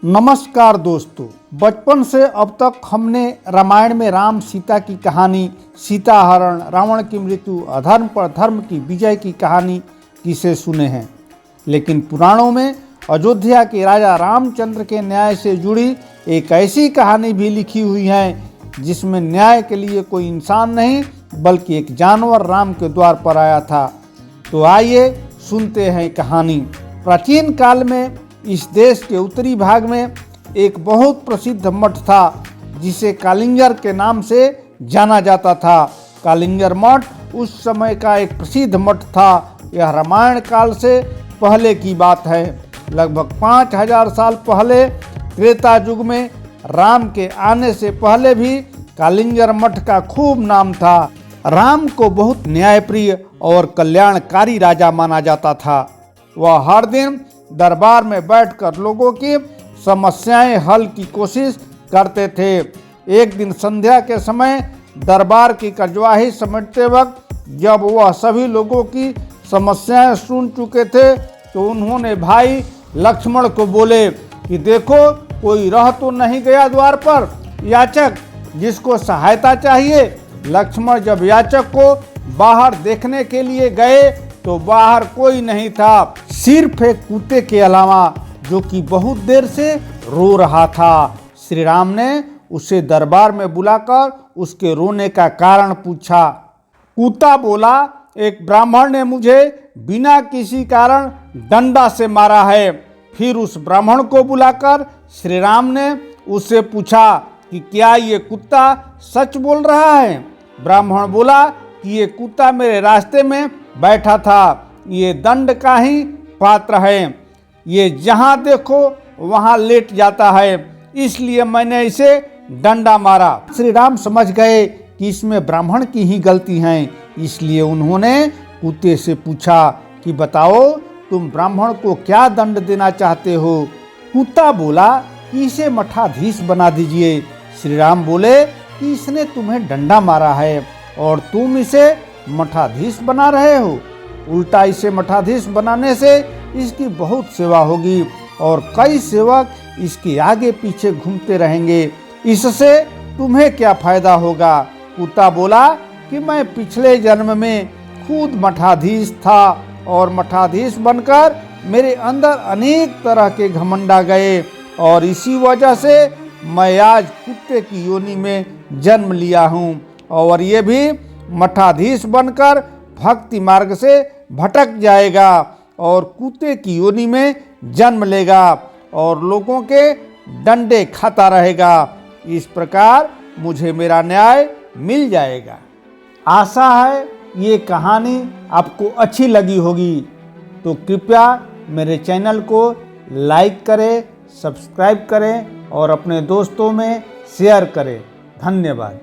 नमस्कार दोस्तों, बचपन से अब तक हमने रामायण में राम सीता की कहानी, सीता हरण, रावण की मृत्यु, अधर्म पर धर्म की विजय की कहानी किसे सुने हैं। लेकिन पुराणों में अयोध्या के राजा रामचंद्र के न्याय से जुड़ी एक ऐसी कहानी भी लिखी हुई है जिसमें न्याय के लिए कोई इंसान नहीं बल्कि एक जानवर राम के द्वार पर आया था। तो आइए सुनते हैं कहानी। प्राचीन काल में इस देश के उत्तरी भाग में एक बहुत प्रसिद्ध मठ था जिसे कालिंगर के नाम से जाना जाता था। कालिंगर मठ उस समय का एक प्रसिद्ध मठ था। यह रामायण काल से पहले की बात है। लगभग 5000 साल पहले त्रेता युग में राम के आने से पहले भी कालिंगर मठ का खूब नाम था। राम को बहुत न्यायप्रिय और कल्याणकारी राजा माना जाता था। वह हर दिन दरबार में बैठकर लोगों की समस्याएं हल की कोशिश करते थे। एक दिन संध्या के समय दरबार की कार्यवाही समेटते वक्त जब वह सभी लोगों की समस्याएं सुन चुके थे तो उन्होंने भाई लक्ष्मण को बोले कि देखो, कोई रह तो नहीं गया द्वार पर याचक जिसको सहायता चाहिए। लक्ष्मण जब याचक को बाहर देखने के लिए गए तो बाहर कोई नहीं था, सिर्फ एक कुत्ते के अलावा जो कि बहुत देर से रो रहा था। श्री राम ने उसे दरबार में बुलाकर उसके रोने का कारण पूछा। कुत्ता बोला, एक ब्राह्मण ने मुझे बिना किसी कारण डंडा से मारा है। फिर उस ब्राह्मण को बुलाकर श्री राम ने उससे पूछा कि क्या ये कुत्ता सच बोल रहा है। ब्राह्मण बोला कि ये कुत्ता मेरे रास्ते में बैठा था, ये दंड का ही पात्र है, ये जहाँ देखो वहाँ लेट जाता है, इसलिए मैंने इसे डंडा मारा। श्री राम समझ गए कि इसमें ब्राह्मण की ही गलती है, इसलिए उन्होंने कुत्ते से पूछा कि बताओ, तुम ब्राह्मण को क्या दंड देना चाहते हो। कुत्ता बोला कि इसे मठाधीश बना दीजिए। श्री राम बोले कि इसने तुम्हें डंडा मारा है और तुम इसे मठाधीश बना रहे हो। उल्टा इसे मठाधीश बनाने से इसकी बहुत सेवा होगी और कई सेवक इसके आगे पीछे घूमते रहेंगे। इससे तुम्हें क्या फायदा होगा। कुत्ता बोला कि मैं पिछले जन्म में खुद मठाधीश था और मठाधीश बनकर मेरे अंदर अनेक तरह के घमंड आ गए और इसी वजह से मैं आज कुत्ते की योनि में जन्म लिया हूँ और ये भी मठाधीश बनकर भक्ति मार्ग से भटक जाएगा और कुत्ते की योनि में जन्म लेगा और लोगों के डंडे खाता रहेगा। इस प्रकार मुझे मेरा न्याय मिल जाएगा। आशा है ये कहानी आपको अच्छी लगी होगी, तो कृपया मेरे चैनल को लाइक करें, सब्सक्राइब करें और अपने दोस्तों में शेयर करें। धन्यवाद।